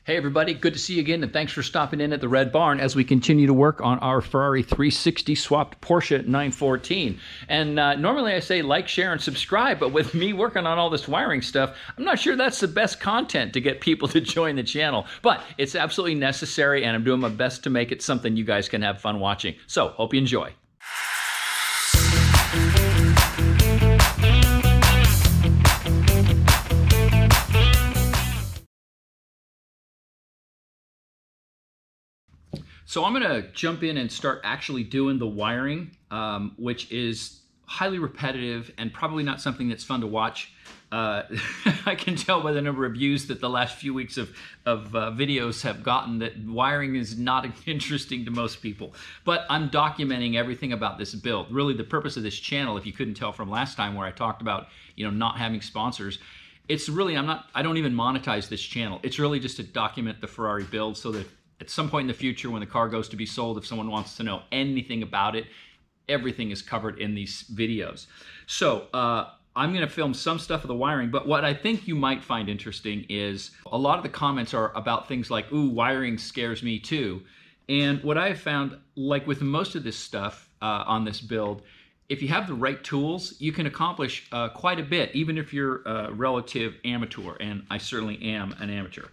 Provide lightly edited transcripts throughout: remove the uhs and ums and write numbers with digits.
Hey everybody, good to see you again, and thanks for stopping in at the Red Barn as we continue to work on our Ferrari 360 swapped Porsche 914. And normally I say like, share, and subscribe, but with me working on all this wiring stuff, I'm not sure that's the best content to get people to join the channel. But it's absolutely necessary, and I'm doing my best to make it something you guys can have fun watching. So, hope you enjoy. So I'm going to jump in and start actually doing the wiring, which is highly repetitive and probably not something that's fun to watch. I can tell by the number of views that the last few weeks of videos have gotten that wiring is not interesting to most people. But I'm documenting everything about this build. Really, the purpose of this channel, if you couldn't tell from last time where I talked about, not having sponsors, it's really, I don't even monetize this channel. It's really just to document the Ferrari build so that at some point in the future, when the car goes to be sold, if someone wants to know anything about it, everything is covered in these videos. So I'm going to film some stuff of the wiring, but what I think you might find interesting is a lot of the comments are about things like, ooh, wiring scares me too. And what I have found, like with most of this stuff on this build, if you have the right tools, you can accomplish quite a bit, even if you're a relative amateur, and I certainly am an amateur.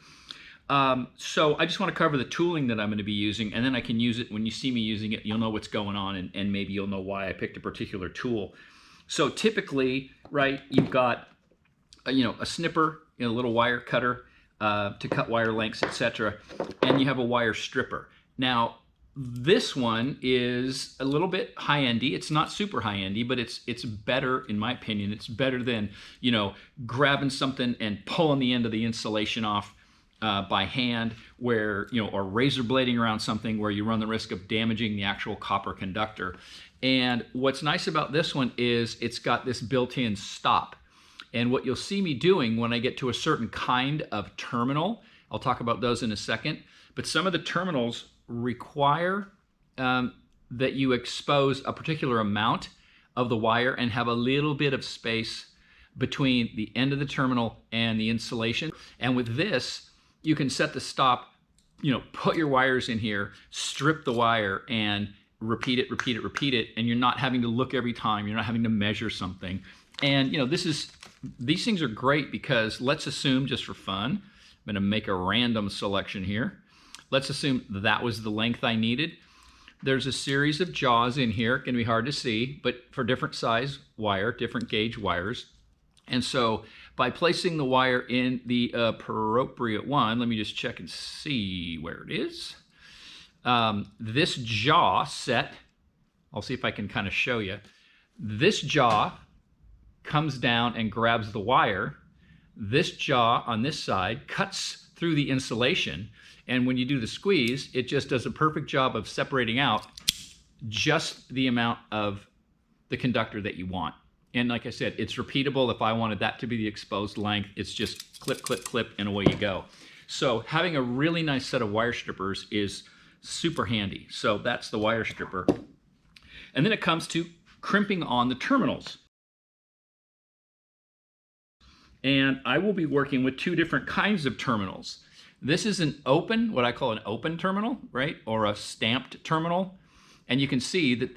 So I just want to cover the tooling that I'm going to be using, and then I can use it. When you see me using it, you'll know what's going on, and maybe you'll know why I picked a particular tool. So typically, right, you've got a snipper, a little wire cutter to cut wire lengths, etc., and you have a wire stripper. Now this one is a little bit high-endy. It's not super high-endy, but it's better, in my opinion. It's better than grabbing something and pulling the end of the insulation off by hand, where or razor blading around something where you run the risk of damaging the actual copper conductor. And what's nice about this one is it's got this built-in stop. And what you'll see me doing when I get to a certain kind of terminal, I'll talk about those in a second, but some of the terminals require that you expose a particular amount of the wire and have a little bit of space between the end of the terminal and the insulation. And with this, you can set the stop, put your wires in here, strip the wire, and repeat it, and you're not having to look every time. You're not having to measure something. And these things are great because, let's assume, just for fun, I'm going to make a random selection here. Let's assume that was the length I needed. There's a series of jaws in here. Going to be hard to see, but for different size wire, different gauge wires. And so by placing the wire in the appropriate one, let me just check and see where it is. This jaw set, I'll see if I can kind of show you. This jaw comes down and grabs the wire. This jaw on this side cuts through the insulation. And when you do the squeeze, it just does a perfect job of separating out just the amount of the conductor that you want. And like I said, it's repeatable. If I wanted that to be the exposed length, it's just clip, clip, clip, and away you go. So having a really nice set of wire strippers is super handy. So that's the wire stripper. And then it comes to crimping on the terminals. And I will be working with two different kinds of terminals. This is an open, what I call an open terminal, right? Or a stamped terminal. And you can see that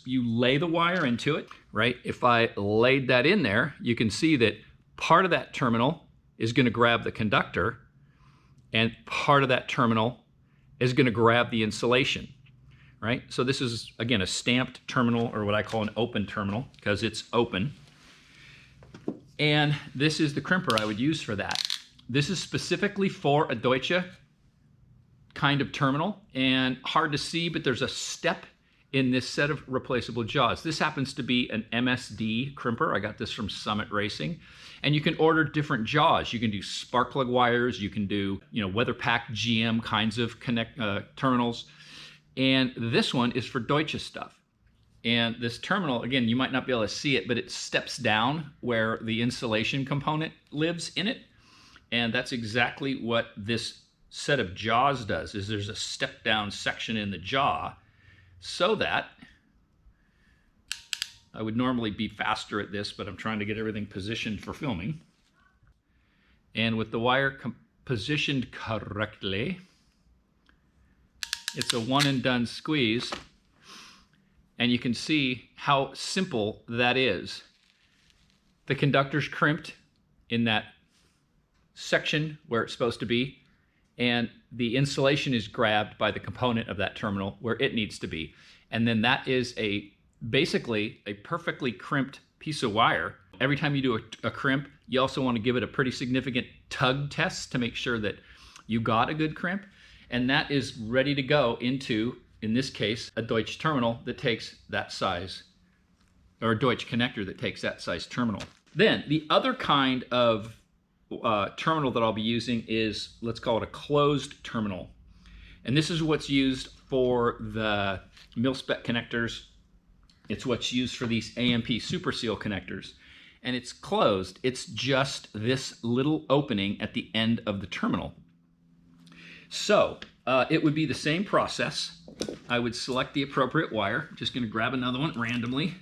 you lay the wire into it, right? If I laid that in there, you can see that part of that terminal is going to grab the conductor, and part of that terminal is going to grab the insulation, right? So this is, again, a stamped terminal, or what I call an open terminal, because it's open. And this is the crimper I would use for that. This is specifically for a Deutsche kind of terminal, and hard to see, but there's a step in this set of replaceable jaws. This happens to be an MSD crimper. I got this from Summit Racing. And you can order different jaws. You can do spark plug wires. You can do, WeatherPack GM kinds of terminals. And this one is for Deutsche stuff. And this terminal, again, you might not be able to see it, but it steps down where the insulation component lives in it. And that's exactly what this set of jaws does, is there's a step down section in the jaw, so that I would normally be faster at this, but I'm trying to get everything positioned for filming. And with the wire positioned correctly. It's a one and done squeeze, and you can see how simple that is. The conductor's crimped in that section where it's supposed to be, and the insulation is grabbed by the component of that terminal where it needs to be. And then that is basically a perfectly crimped piece of wire. Every time you do a crimp, you also want to give it a pretty significant tug test to make sure that you got a good crimp. And that is ready to go into, in this case, a Deutsch terminal that takes that size, or a Deutsch connector that takes that size terminal. Then the other kind of terminal that I'll be using is, let's call it a closed terminal. And this is what's used for the mil-spec connectors. It's what's used for these AMP Super Seal connectors. And it's closed. It's just this little opening at the end of the terminal. So it would be the same process. I would select the appropriate wire. I'm just going to grab another one randomly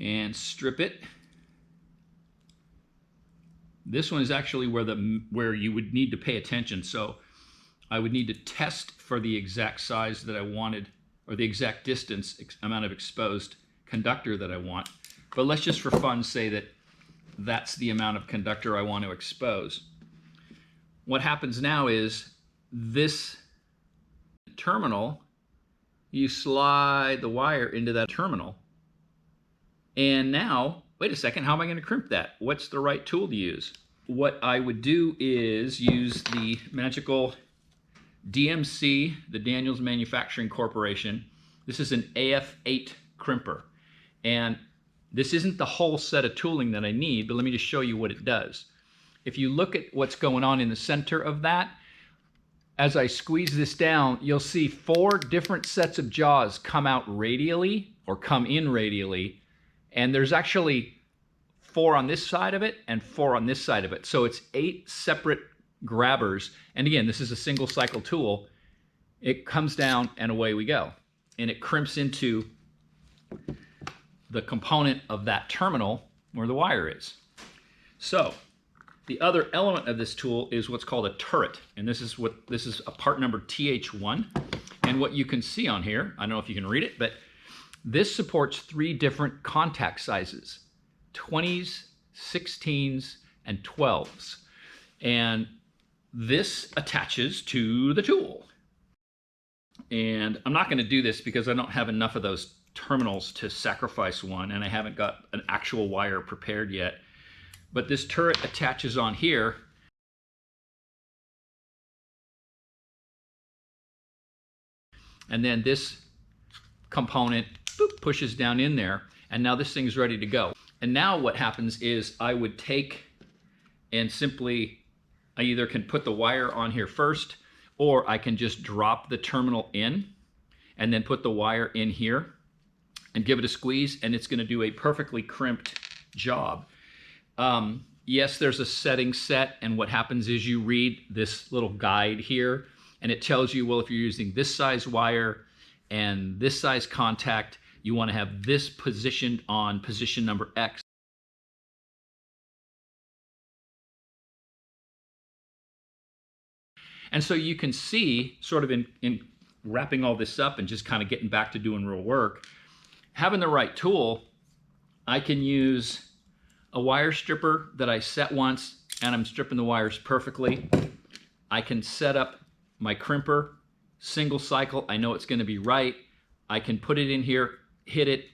and strip it. This one is actually where you would need to pay attention. So I would need to test for the exact size that I wanted, or the exact distance, amount of exposed conductor that I want. But let's just for fun say that that's the amount of conductor I want to expose. What happens now is this terminal, you slide the wire into that terminal. And now, wait a second, how am I going to crimp that? What's the right tool to use? What I would do is use the magical DMC, the Daniels Manufacturing Corporation. This is an AF8 crimper. And this isn't the whole set of tooling that I need, but let me just show you what it does. If you look at what's going on in the center of that, as I squeeze this down, you'll see 4 different sets of jaws come out radially, or come in radially. And there's actually 4 on this side of it and 4 on this side of it. So it's 8 separate grabbers. And again, this is a single cycle tool. It comes down and away we go. And it crimps into the component of that terminal where the wire is. So the other element of this tool is what's called a turret. And this is a part number TH1. And what you can see on here, I don't know if you can read it, but this supports 3 different contact sizes, 20s, 16s, and 12s. And this attaches to the tool. And I'm not going to do this because I don't have enough of those terminals to sacrifice one, and I haven't got an actual wire prepared yet. But this turret attaches on here. And then this component pushes down in there, and now this thing's ready to go. And now what happens is I would take and simply, I either can put the wire on here first, or I can just drop the terminal in and then put the wire in here and give it a squeeze, and it's going to do a perfectly crimped job. Yes, there's a setting set, and what happens is you read this little guide here, and it tells you, well, if you're using this size wire and this size contact, you want to have this positioned on position number X. And so you can see, sort of in wrapping all this up and just kind of getting back to doing real work, having the right tool, I can use a wire stripper that I set once, and I'm stripping the wires perfectly. I can set up my crimper, single cycle, I know it's going to be right. I can put it in here, hit it,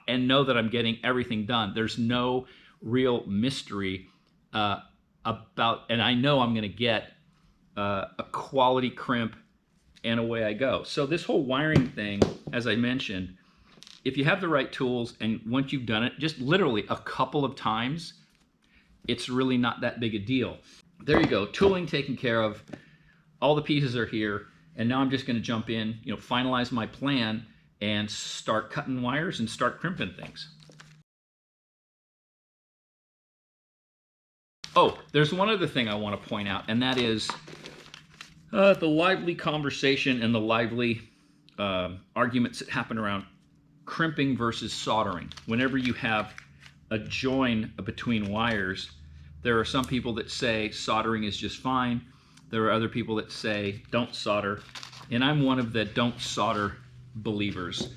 and know that I'm getting everything done. There's no real mystery about, and I know I'm going to get a quality crimp, and away I go. So this whole wiring thing, as I mentioned, if you have the right tools, and once you've done it, just literally a couple of times, it's really not that big a deal. There you go, tooling taken care of, all the pieces are here, and now I'm just going to jump in, finalize my plan, and start cutting wires and start crimping things. Oh, there's one other thing I want to point out, and that is the lively conversation and the lively arguments that happen around crimping versus soldering. Whenever you have a join between wires, There are some people that say soldering is just fine. There are other people that say don't solder. And I'm one of the don't solder believers.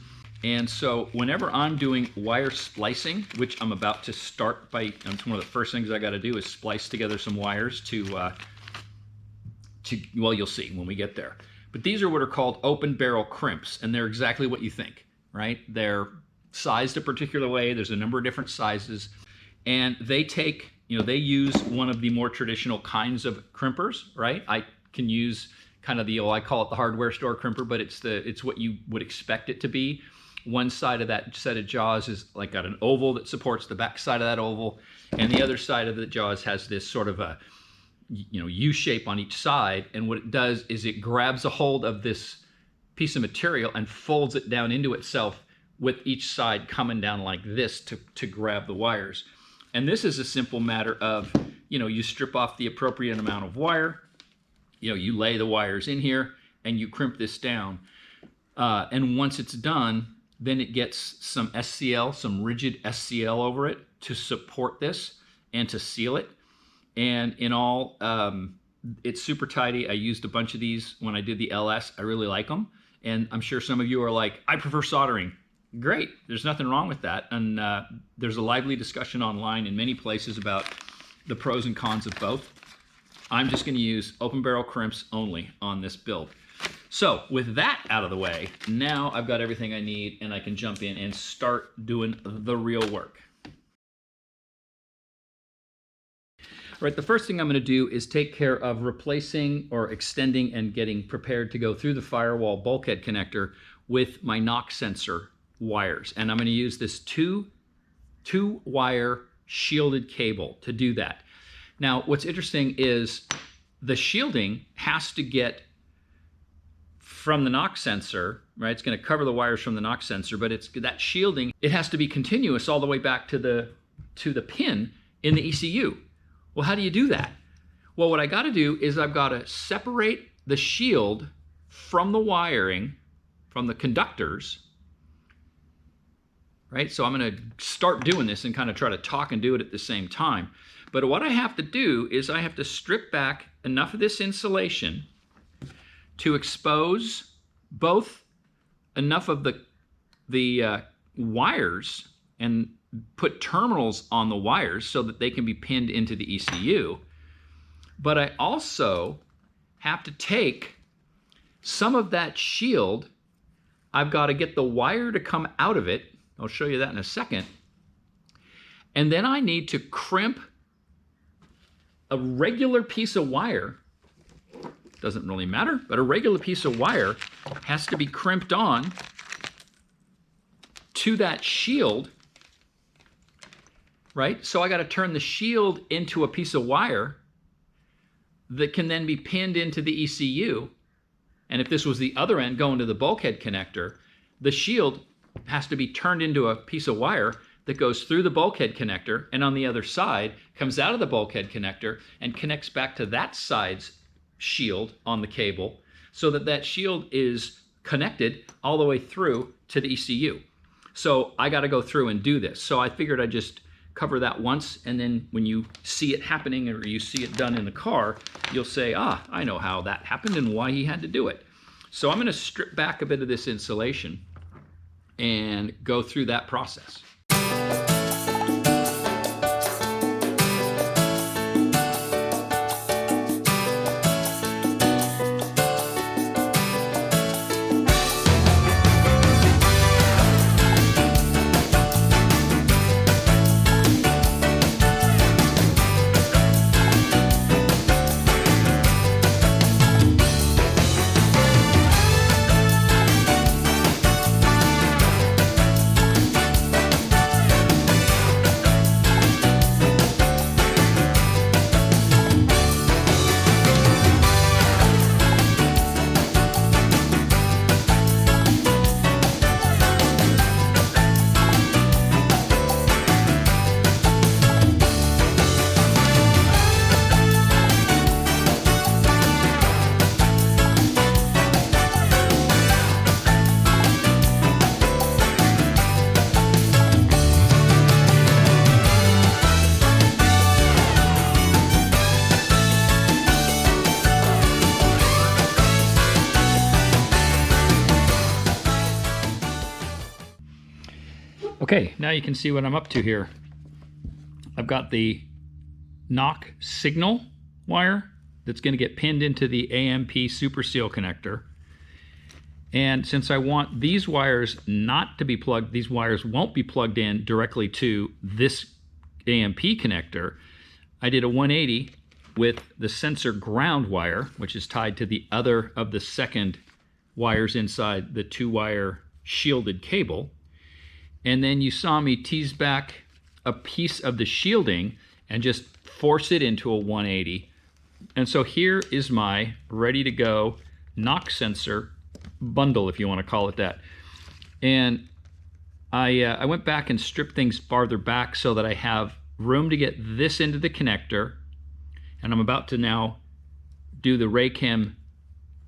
And so whenever I'm doing wire splicing, which I'm about to start by, it's one of the first things I got to do is splice together some wires to, well, you'll see when we get there. But these are what are called open barrel crimps, and they're exactly what you think, right? They're sized a particular way. There's a number of different sizes, and they take, they use one of the more traditional kinds of crimpers, right? I can use kind of I call it the hardware store crimper, but it's what you would expect it to be. One side of that set of jaws is like got an oval that supports the back side of that oval, and the other side of the jaws has this sort of a U shape on each side, and what it does is it grabs a hold of this piece of material and folds it down into itself, with each side coming down like this to grab the wires. And this is a simple matter of, you strip off the appropriate amount of wire, you lay the wires in here and you crimp this down. And once it's done, then it gets some SCL, some rigid SCL over it to support this and to seal it. And in all, it's super tidy. I used a bunch of these when I did the LS. I really like them. And I'm sure some of you are like, I prefer soldering. Great. There's nothing wrong with that. And there's a lively discussion online in many places about the pros and cons of both. I'm just going to use open barrel crimps only on this build. So with that out of the way, now I've got everything I need and I can jump in and start doing the real work. All right, the first thing I'm going to do is take care of replacing or extending and getting prepared to go through the firewall bulkhead connector with my knock sensor wires. And I'm going to use this two wire shielded cable to do that. Now, what's interesting is the shielding has to get from the knock sensor, right? It's going to cover the wires from the knock sensor, but it's that shielding, it has to be continuous all the way back to the pin in the ECU. Well, how do you do that? Well, what I got to do is I've got to separate the shield from the wiring, from the conductors, right? So I'm going to start doing this and kind of try to talk and do it at the same time. But what I have to do is I have to strip back enough of this insulation to expose both enough of the wires and put terminals on the wires so that they can be pinned into the ECU. But I also have to take some of that shield. I've got to get the wire to come out of it. I'll show you that in a second. And then I need to crimp a regular piece of wire. Doesn't really matter, but a regular piece of wire has to be crimped on to that shield, right? So I got to turn the shield into a piece of wire that can then be pinned into the ECU. And if this was the other end going to the bulkhead connector, the shield has to be turned into a piece of wire that goes through the bulkhead connector and on the other side comes out of the bulkhead connector and connects back to that side's shield on the cable so that that shield is connected all the way through to the ECU. So I got to go through and do this. So I figured I'd just cover that once, and then when you see it happening or you see it done in the car, you'll say, ah, I know how that happened and why he had to do it. So I'm going to strip back a bit of this insulation and go through that process. Okay, now you can see what I'm up to here. I've got the knock signal wire that's going to get pinned into the AMP super seal connector. And since I want these wires not to be plugged, these wires won't be plugged in directly to this AMP connector, I did a 180 with the sensor ground wire, which is tied to the other of the second wires inside the 2-wire shielded cable. And then you saw me tease back a piece of the shielding and just force it into a 180. And so here is my ready to go knock sensor bundle, if you want to call it that. And I went back and stripped things farther back so that I have room to get this into the connector. And I'm about to now do the Raychem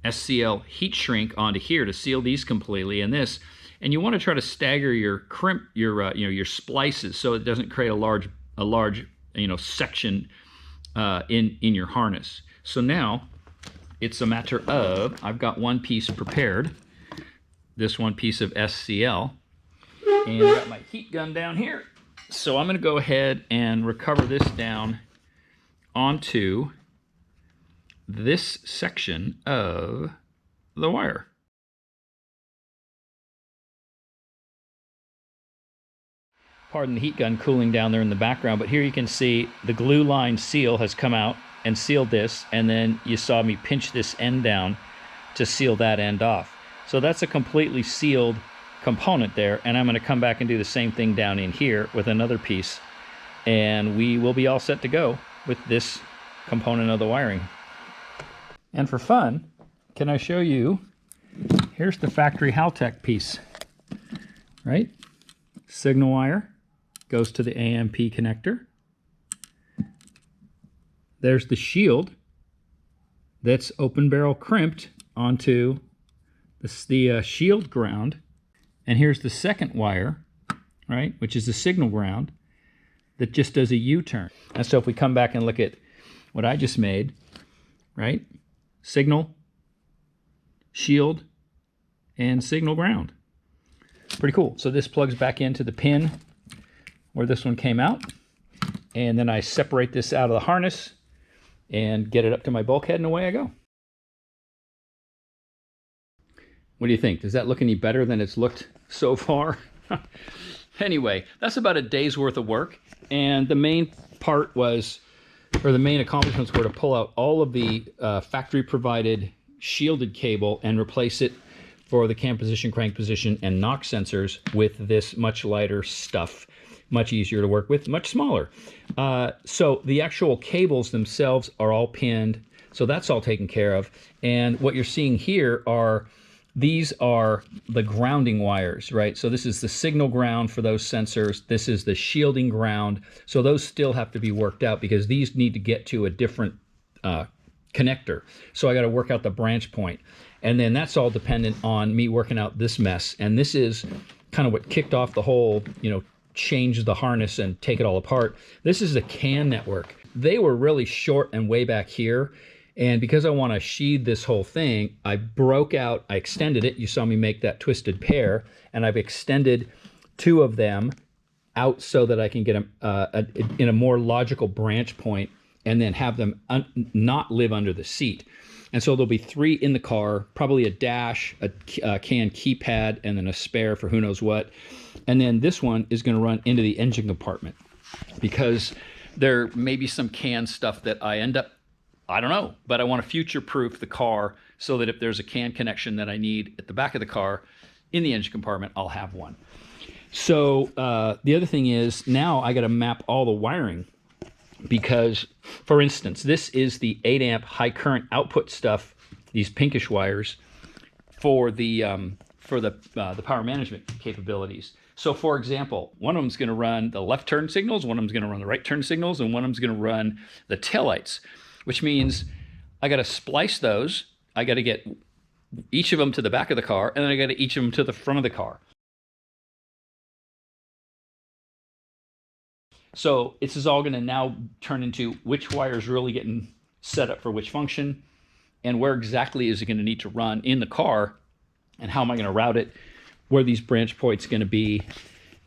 SCL heat shrink onto here to seal these completely. And this, and you want to try to stagger your crimp, your splices, so it doesn't create a large section in your harness. So now it's a matter of, I've got one piece prepared, this one piece of SCL, and I've got my heat gun down here. So I'm going to go ahead and recover this down onto this section of the wire. Pardon the heat gun cooling down there in the background, but here you can see the glue line seal has come out and sealed this, and then you saw me pinch this end down to seal that end off. So that's a completely sealed component there, and I'm going to come back and do the same thing down in here with another piece, and we will be all set to go with this component of the wiring. And for fun, can I show you, here's the factory Haltech piece, right? Signal wire goes to the AMP connector. There's the shield that's open barrel crimped onto the shield ground. And here's the second wire, right, which is the signal ground that just does a U-turn. And so if we come back and look at what I just made, right, signal, shield, and signal ground. Pretty cool. So this plugs back into the pin where this one came out, and then I separate this out of the harness and get it up to my bulkhead, and away I go. What do you think? Does that look any better than it's looked so far? Anyway, that's about a day's worth of work, and the main part was, or the main accomplishments were to pull out all of the factory provided shielded cable and replace it for the cam position, crank position, and knock sensors with this much lighter stuff. Much easier to work with, much smaller. So the actual cables themselves are all pinned, so that's all taken care of. And what you're seeing here are, these are the grounding wires, right? So this is the signal ground for those sensors. This is the shielding ground. So those still have to be worked out because these need to get to a different connector. So I got to work out the branch point. And then that's all dependent on me working out this mess. And this is kind of what kicked off the whole, change the harness and take it all apart. This is the CAN network. They were really short and way back here. And because I want to sheathe this whole thing, I extended it. You saw me make that twisted pair, and I've extended 2 of them out so that I can get them in a more logical branch point and then have them not live under the seat. And so there'll be 3 in the car, probably a dash, a CAN keypad, and then a spare for who knows what. And then this one is going to run into the engine compartment because there may be some CAN stuff that I end up, I don't know, but I want to future-proof the car so that if there's a CAN connection that I need at the back of the car in the engine compartment, I'll have one. So the other thing is now I got to map all the wiring because, for instance, this is the 8 amp high current output stuff, these pinkish wires for the power management capabilities. So for example, one of them's going to run the left turn signals, one of them's going to run the right turn signals, and one of them's going to run the taillights, which means I got to splice those. I got to get each of them to the back of the car, and then I got to each of them to the front of the car. So this is all going to now turn into which wire is really getting set up for which function, and where exactly is it going to need to run in the car, and how am I going to route it, where these branch points are going to be,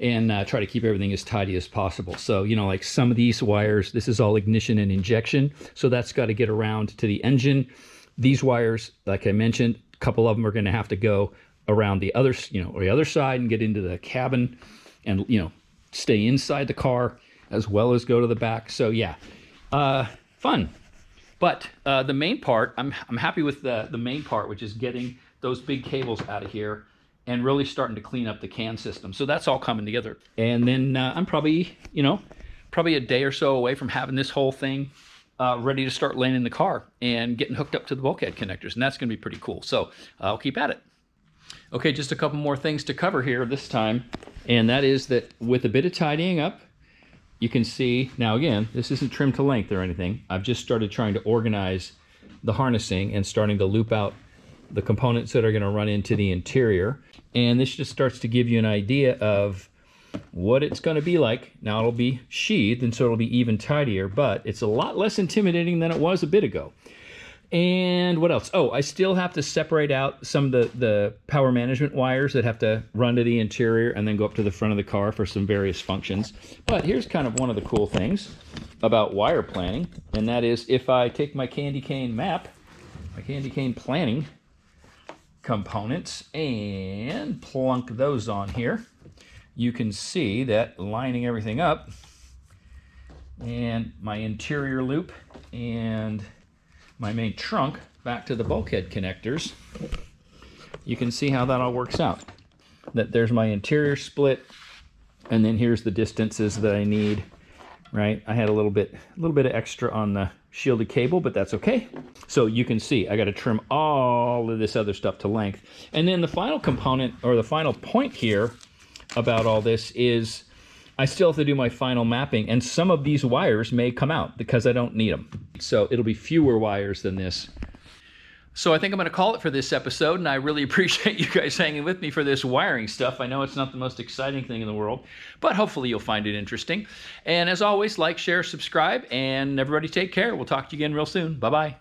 and try to keep everything as tidy as possible. So, you know, like some of these wires, this is all ignition and injection, so that's got to get around to the engine. These wires, like I mentioned, a couple of them are going to have to go around the other, you know, or the other side and get into the cabin and, you know, stay inside the car as well as go to the back. So yeah, fun. But the main part, I'm happy with the main part, which is getting those big cables out of here and really starting to clean up the CAN system. So that's all coming together. And then I'm probably, you know, probably a day or so away from having this whole thing ready to start laying in the car and getting hooked up to the bulkhead connectors. And that's going to be pretty cool. So I'll keep at it. Okay, just a couple more things to cover here this time. And that is that with a bit of tidying up, you can see, now again, this isn't trimmed to length or anything. I've just started trying to organize the harnessing and starting to loop out the components that are going to run into the interior. And this just starts to give you an idea of what it's going to be like. Now it'll be sheathed, and so it'll be even tidier, but it's a lot less intimidating than it was a bit ago. And what else? Oh, I still have to separate out some of the power management wires that have to run to the interior and then go up to the front of the car for some various functions. But here's kind of one of the cool things about wire planning, and that is if I take my candy cane map, my candy cane planning components, and plunk those on here, you can see that lining everything up, and my interior loop and my main trunk back to the bulkhead connectors, you can see how that all works out. That there's my interior split, and then here's the distances that I need, right? I had a little bit of extra on the shielded cable, but that's okay. So you can see I got to trim all of this other stuff to length. And then the final component, or the final point here about all this, is I still have to do my final mapping, and some of these wires may come out because I don't need them. So it'll be fewer wires than this. So I think I'm going to call it for this episode, and I really appreciate you guys hanging with me for this wiring stuff. I know it's not the most exciting thing in the world, but hopefully you'll find it interesting. And as always, like, share, subscribe, and everybody take care. We'll talk to you again real soon. Bye-bye.